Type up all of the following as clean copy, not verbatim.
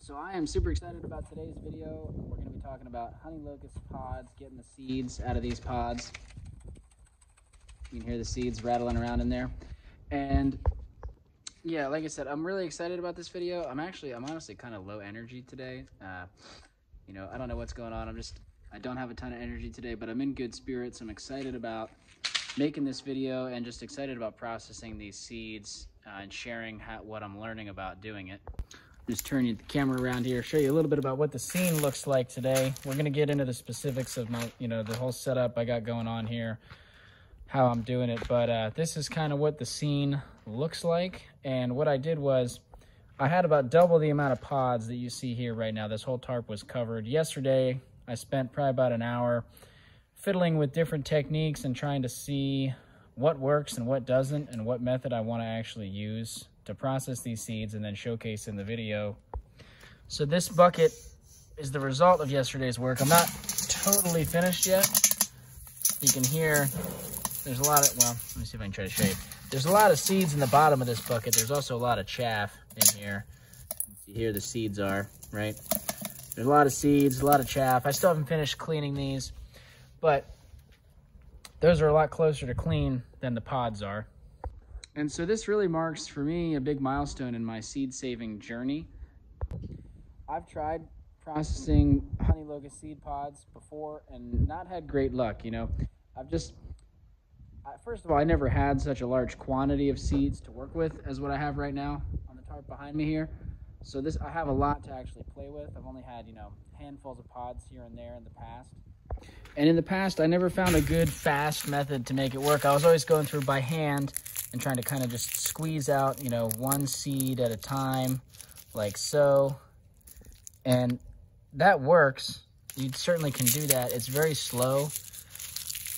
So I am super excited about today's video. We're going to be talking about honey locust pods, getting the seeds out of these pods. You can hear the seeds rattling around in there. And yeah, like I said, I'm really excited about this video. I'm honestly kind of low energy today. You know, I don't know what's going on. I don't have a ton of energy today, but I'm in good spirits. I'm excited about making this video and just excited about processing these seeds and sharing what I'm learning about doing it. Just turn the camera around here, show you a little bit about what the scene looks like today. We're gonna get into the specifics of my, the whole setup I got going on here, how I'm doing it. But this is kind of what the scene looks like. And what I did was, I had about double the amount of pods that you see here right now. This whole tarp was covered. Yesterday, I spent probably about an hour fiddling with different techniques and trying to see what works and what doesn't and what method I want to actually use to process these seeds and then showcase in the video. So this bucket is the result of yesterday's work. I'm not totally finished yet. You can hear there's a lot of, well, let me see if I can try to show you. There's a lot of seeds in the bottom of this bucket. There's also a lot of chaff in here. You see here the seeds are, right? There's a lot of seeds, a lot of chaff. I still haven't finished cleaning these, but those are a lot closer to clean than the pods are. And so this really marks, for me, a big milestone in my seed saving journey. I've tried processing honey locust seed pods before and not had great luck, first of all, I never had such a large quantity of seeds to work with as what I have right now on the tarp behind me here. So I have a lot to actually play with. I've only had, handfuls of pods here and there in the past. And in the past, I never found a good, fast method to make it work. I was always going through by hand and trying to kind of just squeeze out, one seed at a time, like so. And that works. You certainly can do that. It's very slow.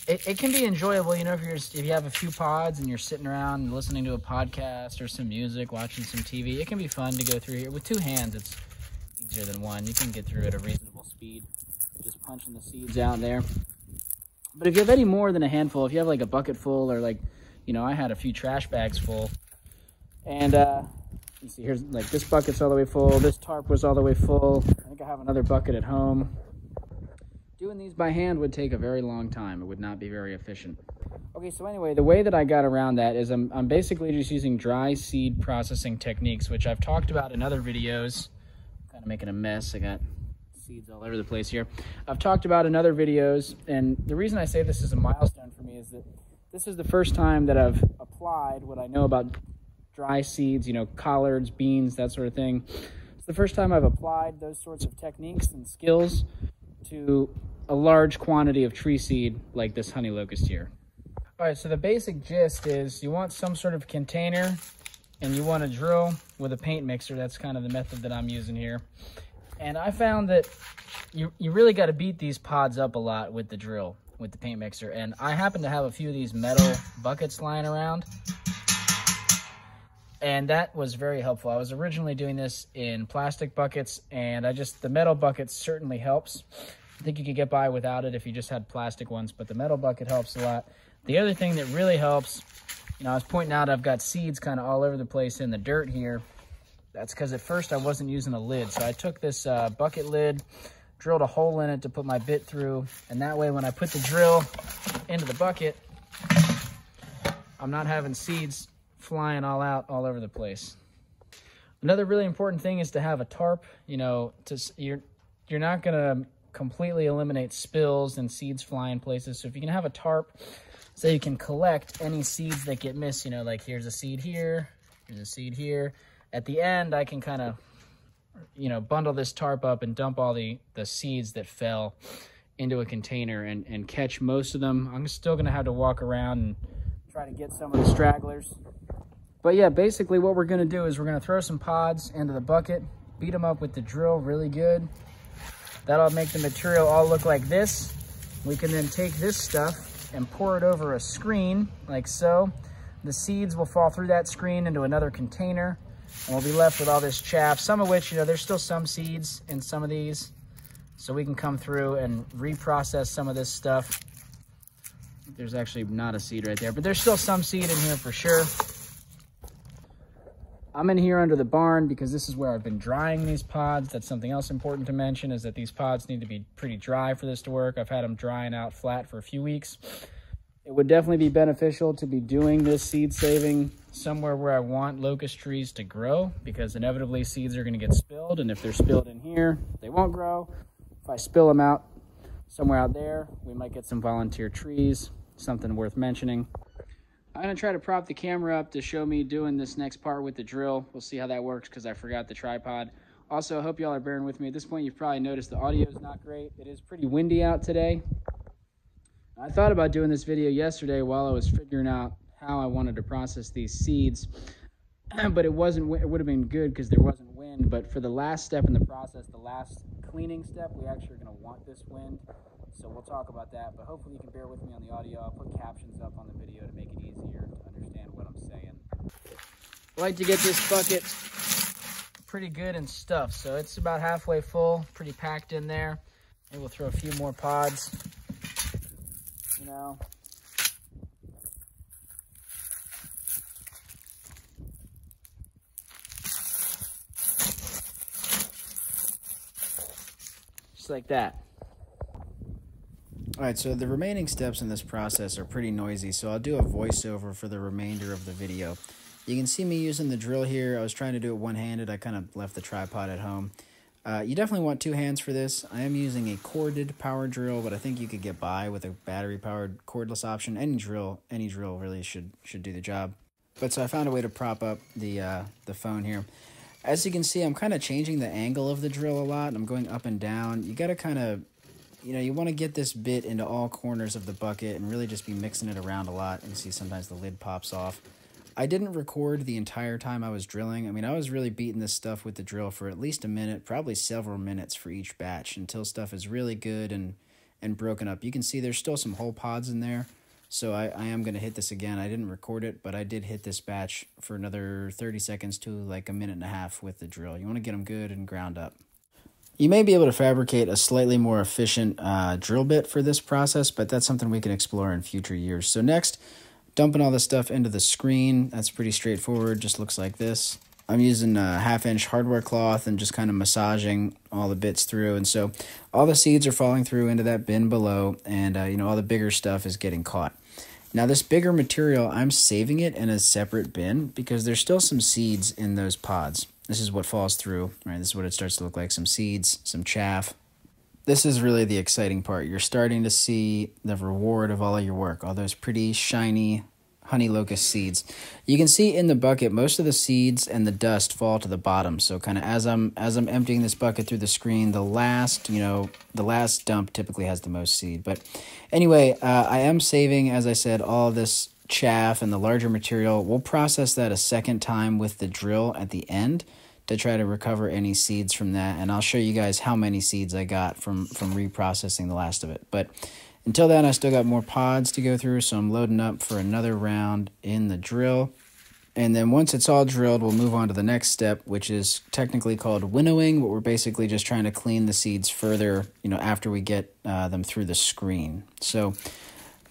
It can be enjoyable, if you have a few pods and you're sitting around and listening to a podcast or some music, watching some TV. It can be fun to go through here. With two hands, it's easier than one. You can get through at a reasonable speed, just punching the seeds out there. But if you have any more than a handful, if you have like a bucket full or I had a few trash bags full. And you see here's like this bucket's all the way full. This tarp was all the way full. I think I have another bucket at home. Doing these by hand would take a very long time. It would not be very efficient. Okay, so anyway, the way that I got around that is I'm basically just using dry seed processing techniques, which I've talked about in other videos. I'm kind of making a mess. I got seeds all over the place here. I've talked about in other videos, and the reason I say this is a milestone for me is that this is the first time that I've applied what I know about dry seeds, collards, beans, that sort of thing. It's the first time I've applied those sorts of techniques and skills to a large quantity of tree seed like this honey locust here. All right, so the basic gist is you want some sort of container and you want to drill with a paint mixer. That's kind of the method that I'm using here. And I found that you really got to beat these pods up a lot with the drill, with the paint mixer. And I happen to have a few of these metal buckets lying around, and that was very helpful. I was originally doing this in plastic buckets, and the metal bucket certainly helps. I think you could get by without it if you just had plastic ones, but the metal bucket helps a lot. The other thing that really helps, I was pointing out I've got seeds kind of all over the place in the dirt here. That's because at first I wasn't using a lid. So I took this bucket lid, drilled a hole in it to put my bit through, and that way when I put the drill into the bucket, I'm not having seeds flying all over the place. Another really important thing is to have a tarp. You're not gonna completely eliminate spills and seeds flying places. So if you can have a tarp so you can collect any seeds that get missed, like here's a seed here, here's a seed here. At the end, I can kind of, bundle this tarp up and dump all the seeds that fell into a container and catch most of them. I'm still gonna have to walk around and try to get some of the stragglers. But yeah, basically what we're gonna do is we're gonna throw some pods into the bucket, beat them up with the drill really good. That'll make the material all look like this. We can then take this stuff and pour it over a screen like so. The seeds will fall through that screen into another container, and we'll be left with all this chaff, some of which, there's still some seeds in some of these. So we can come through and reprocess some of this stuff. There's actually not a seed right there, but there's still some seed in here for sure. I'm in here under the barn because this is where I've been drying these pods. That's something else important to mention, is that these pods need to be pretty dry for this to work. I've had them drying out flat for a few weeks. It would definitely be beneficial to be doing this seed saving somewhere where I want locust trees to grow, because inevitably seeds are going to get spilled, and if they're spilled in here, they won't grow. If I spill them out somewhere out there, we might get some volunteer trees, something worth mentioning. I'm going to try to prop the camera up to show me doing this next part with the drill. We'll see how that works because I forgot the tripod. Also, I hope y'all are bearing with me. At this point, you've probably noticed the audio is not great. It is pretty windy out today. I thought about doing this video yesterday while I was figuring out how I wanted to process these seeds, but it would have been good because there wasn't wind. But for the last step in the process, the last cleaning step, we actually are going to want this wind. So we'll talk about that, but hopefully you can bear with me on the audio. I'll put captions up on the video to make it easier to understand what I'm saying. I like to get this bucket pretty good and stuffed, so it's about halfway full, pretty packed in there. Maybe we'll throw a few more pods, you know. Just like that. All right, so the remaining steps in this process are pretty noisy, so I'll do a voiceover for the remainder of the video. You can see me using the drill here. I was trying to do it one-handed. I kind of left the tripod at home. You definitely want two hands for this. I am using a corded power drill, but I think you could get by with a battery-powered cordless option. Any drill really should do the job. But so I found a way to prop up the phone here. As you can see, I'm kind of changing the angle of the drill a lot. I'm going up and down. You got to kind of, you know, you want to get this bit into all corners of the bucket and really just be mixing it around a lot. You can see sometimes the lid pops off. I didn't record the entire time I was drilling. I mean, I was really beating this stuff with the drill for at least a minute, probably several minutes for each batch until stuff is really good and broken up. You can see there's still some whole pods in there, so I am going to hit this again. I didn't record it, but I did hit this batch for another 30 seconds to like a minute and a half with the drill. You want to get them good and ground up. You may be able to fabricate a slightly more efficient drill bit for this process, but that's something we can explore in future years. So next, dumping all this stuff into the screen. That's pretty straightforward, just looks like this. I'm using a 1/2-inch hardware cloth and just kind of massaging all the bits through. And so all the seeds are falling through into that bin below, and you know, all the bigger stuff is getting caught. Now this bigger material, I'm saving it in a separate bin because there's still some seeds in those pods. This is what falls through, right? This is what it starts to look like, some seeds, some chaff. This is really the exciting part. You're starting to see the reward of all of your work, all those pretty shiny honey locust seeds. You can see in the bucket, most of the seeds and the dust fall to the bottom. So kind of as I'm emptying this bucket through the screen, the last dump typically has the most seed. But anyway, I am saving, as I said, all of this chaff and the larger material. We'll process that a second time with the drill at the end to try to recover any seeds from that, and I'll show you guys how many seeds I got from reprocessing the last of it. But until then, I still got more pods to go through, so I'm loading up for another round in the drill. And then once it's all drilled, we'll move on to the next step, which is technically called winnowing, but we're basically just trying to clean the seeds further, you know, after we get them through the screen. So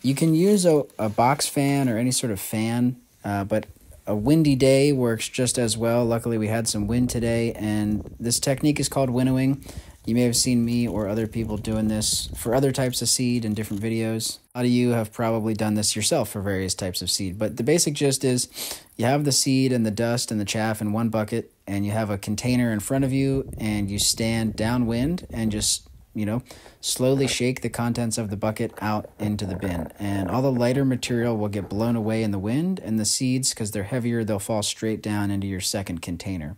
you can use a box fan or any sort of fan, but a windy day works just as well. Luckily, we had some wind today, and this technique is called winnowing. You may have seen me or other people doing this for other types of seed in different videos. A lot of you have probably done this yourself for various types of seed, but the basic gist is you have the seed and the dust and the chaff in one bucket, and you have a container in front of you, and you stand downwind and just, you know, slowly shake the contents of the bucket out into the bin. And all the lighter material will get blown away in the wind, and the seeds, because they're heavier, they'll fall straight down into your second container.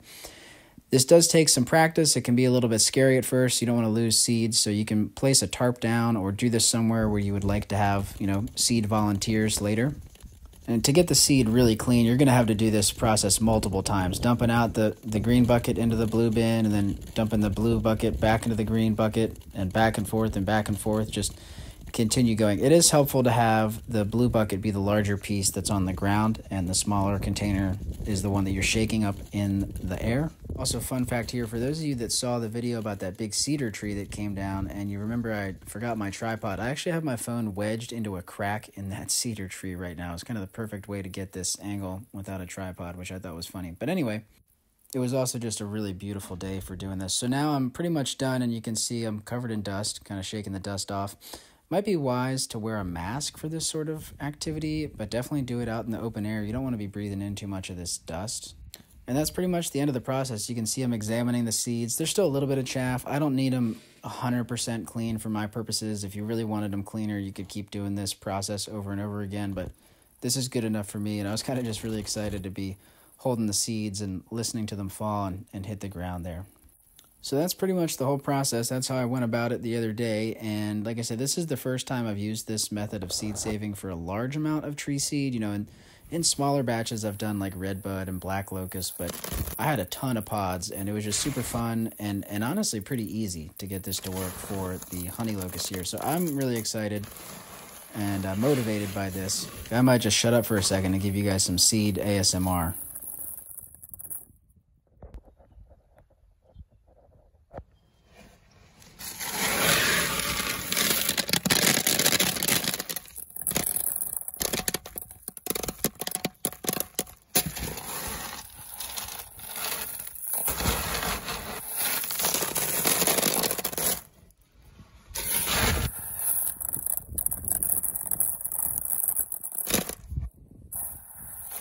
This does take some practice. It can be a little bit scary at first. You don't want to lose seeds, so you can place a tarp down or do this somewhere where you would like to have, you know, seed volunteers later. And to get the seed really clean, you're going to have to do this process multiple times, dumping out the green bucket into the blue bin, and then dumping the blue bucket back into the green bucket, and back and forth and back and forth. Just continue going. It is helpful to have the blue bucket be the larger piece that's on the ground, and the smaller container is the one that you're shaking up in the air. Also, fun fact here, for those of you that saw the video about that big cedar tree that came down, and you remember I forgot my tripod, I actually have my phone wedged into a crack in that cedar tree right now. It's kind of the perfect way to get this angle without a tripod, which I thought was funny. But anyway, it was also just a really beautiful day for doing this. So now I'm pretty much done, and you can see I'm covered in dust, kind of shaking the dust off. Might be wise to wear a mask for this sort of activity, but definitely do it out in the open air. You don't want to be breathing in too much of this dust. And that's pretty much the end of the process. You can see I'm examining the seeds. There's still a little bit of chaff. I don't need them 100% clean for my purposes. If you really wanted them cleaner, you could keep doing this process over and over again, but this is good enough for me. And I was kind of just really excited to be holding the seeds and listening to them fall and hit the ground there. So that's pretty much the whole process. That's how I went about it the other day. And like I said, this is the first time I've used this method of seed saving for a large amount of tree seed. And in smaller batches, I've done like redbud and black locust, but I had a ton of pods, and it was just super fun and honestly pretty easy to get this to work for the honey locust here. So I'm really excited and motivated by this. I might just shut up for a second and give you guys some seed ASMR.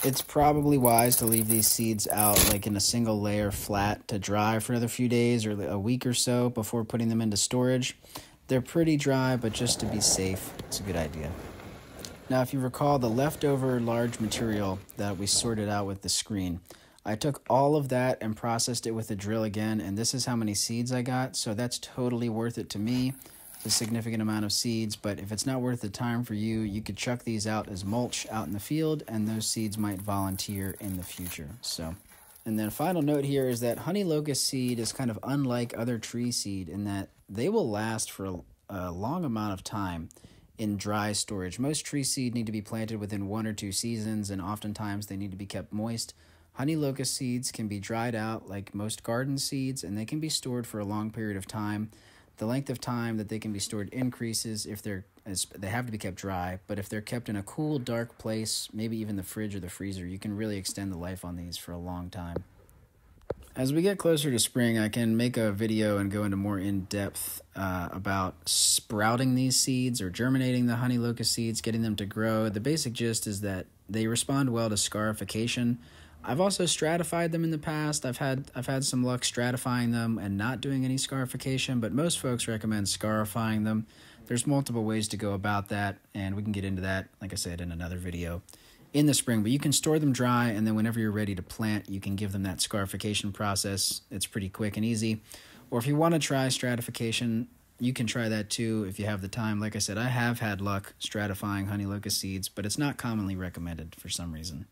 It's probably wise to leave these seeds out like in a single layer flat to dry for another few days or a week or so before putting them into storage. They're pretty dry, but just to be safe, it's a good idea. Now, if you recall the leftover large material that we sorted out with the screen, I took all of that and processed it with a drill again, and this is how many seeds I got, so that's totally worth it to me. It's a significant amount of seeds, but if it's not worth the time for you, you could chuck these out as mulch out in the field, and those seeds might volunteer in the future. And then a final note here is that honey locust seed is kind of unlike other tree seed in that they will last for a long amount of time in dry storage. Most tree seed need to be planted within 1 or 2 seasons, and oftentimes they need to be kept moist. Honey locust seeds can be dried out like most garden seeds, and they can be stored for a long period of time. The length of time that they can be stored increases if they have to be kept dry, but if they're kept in a cool, dark place, maybe even the fridge or the freezer, you can really extend the life on these for a long time. As we get closer to spring, I can make a video and go into more in-depth about sprouting these seeds or germinating the honey locust seeds, getting them to grow. The basic gist is that they respond well to scarification. I've also stratified them in the past. I've had some luck stratifying them and not doing any scarification, but most folks recommend scarifying them. There's multiple ways to go about that, and we can get into that, like I said, in another video in the spring. But you can store them dry, and then whenever you're ready to plant, you can give them that scarification process. It's pretty quick and easy. Or if you want to try stratification, you can try that too if you have the time. Like I said, I have had luck stratifying honey locust seeds, but it's not commonly recommended for some reason.